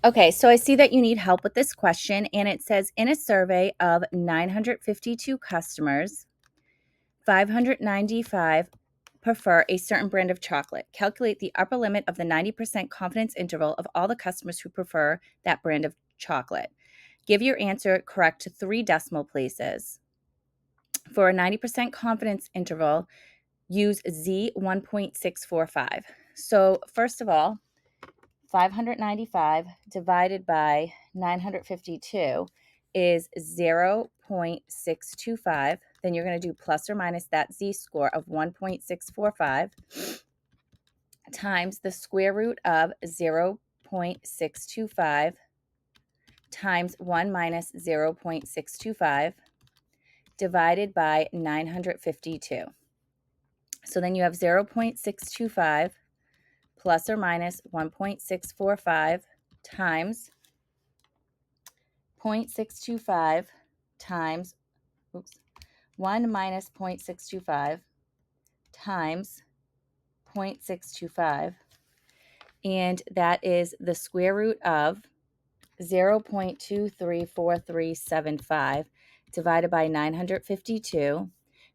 Okay, so I see that you need help with this question, and it says in a survey of 952 customers, 595 prefer a certain brand of chocolate. Calculate the upper limit of the 90% confidence interval of all the customers who prefer that brand of chocolate. Give your answer correct to 3 decimal places. For a 90% confidence interval, use Z 1.645. So, first of all, 595 divided by 952 is 0.625. Then you're going to do plus or minus that z-score of 1.645 times the square root of 0.625 times 1 minus 0.625 divided by 952. So then you have 0.625 plus or minus 1.645 times 0.625 times 1 minus 0.625 times 0.625, and that is the square root of 0.234375 divided by 952.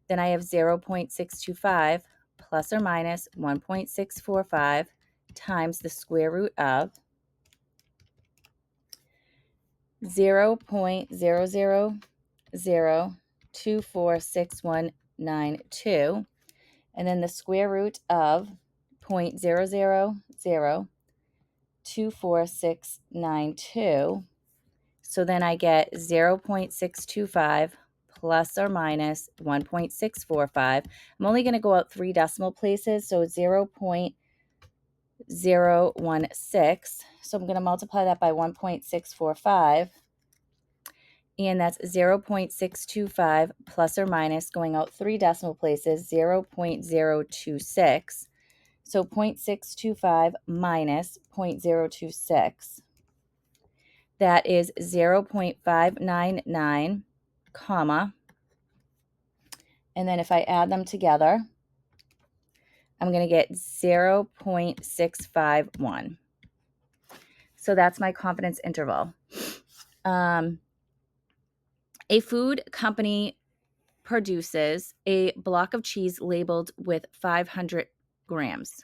Then I have 0.625 plus or minus 1.645 times the square root of 0.000246192, and then the square root of 0.0002462. So then I get 0.625 plus or minus 1.645. I'm only going to go out 3 decimal places, so 0.016. So I'm going to multiply that by 1.645. And that's 0.625 plus or minus, going out 3 decimal places, 0.026. So 0.625 minus 0.026. That is 0.599, comma. And then if I add them together, I'm going to get 0.651. So that's my confidence interval. A food company produces a block of cheese labeled with 500 grams.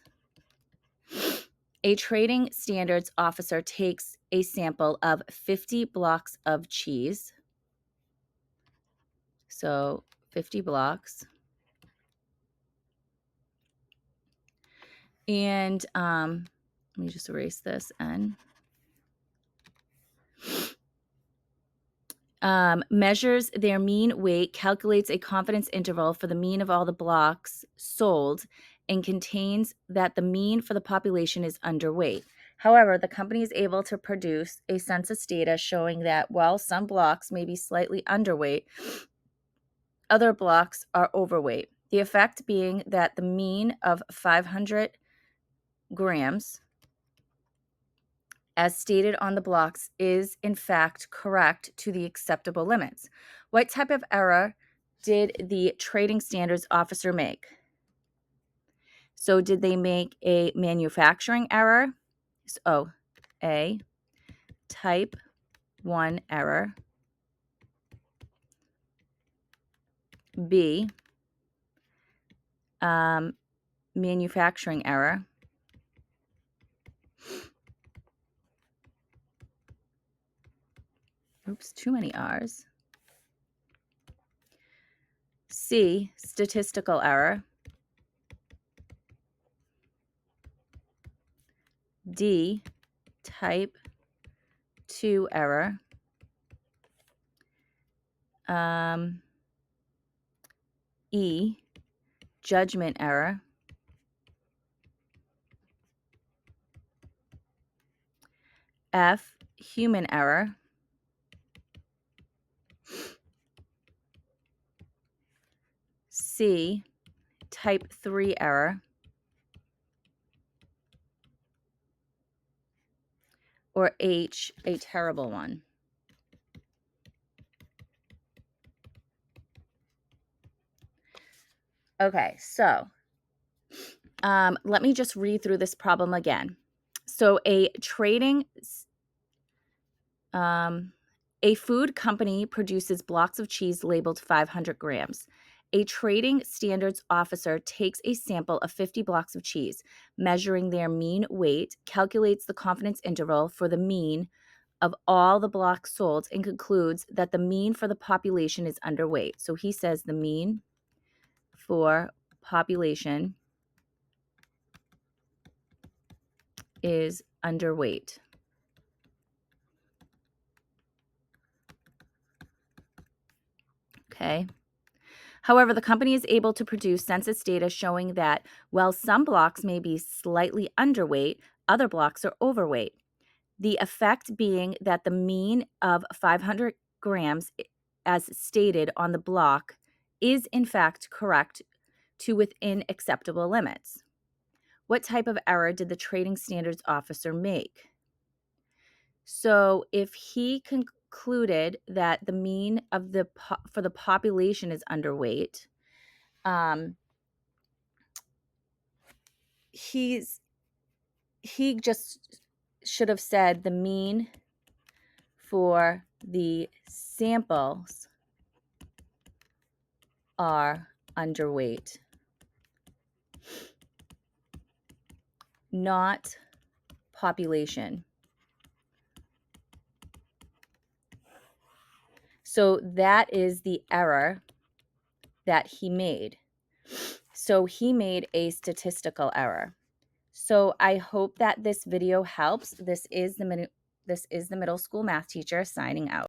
A trading standards officer takes a sample of 50 blocks of cheese. So 50 blocks. And let me just erase this N. Measures their mean weight, calculates a confidence interval for the mean of all the blocks sold, and contains that the mean for the population is underweight. However, the company is able to produce a census data showing that while some blocks may be slightly underweight, other blocks are overweight. The effect being that the mean of 500 grams, as stated on the blocks, is in fact correct to the acceptable limits. What type of error did the trading standards officer make? So did they make a manufacturing error? So A, type 1 error. B, manufacturing error. Oops, too many R's. C, statistical error. D, type 2 error. E, judgment error. F, human error. C, type 3 error. Or H, a terrible one. Okay, so let me just read through this problem again. So a trading A food company produces blocks of cheese labeled 500 grams. A trading standards officer takes a sample of 50 blocks of cheese, measuring their mean weight, calculates the confidence interval for the mean of all the blocks sold, and concludes that the mean for the population is underweight. So he says the mean for population is underweight. Okay. However, the company is able to produce census data showing that while some blocks may be slightly underweight, other blocks are overweight. The effect being that the mean of 500 grams, as stated on the block, is in fact correct to within acceptable limits. What type of error did the trading standards officer make? So if he concluded that the mean of for the population is underweight, he just should have said the mean for the samples are underweight, not population. So that is the error that he made. So he made a statistical error. So I hope that this video helps. This is the middle school math teacher signing out.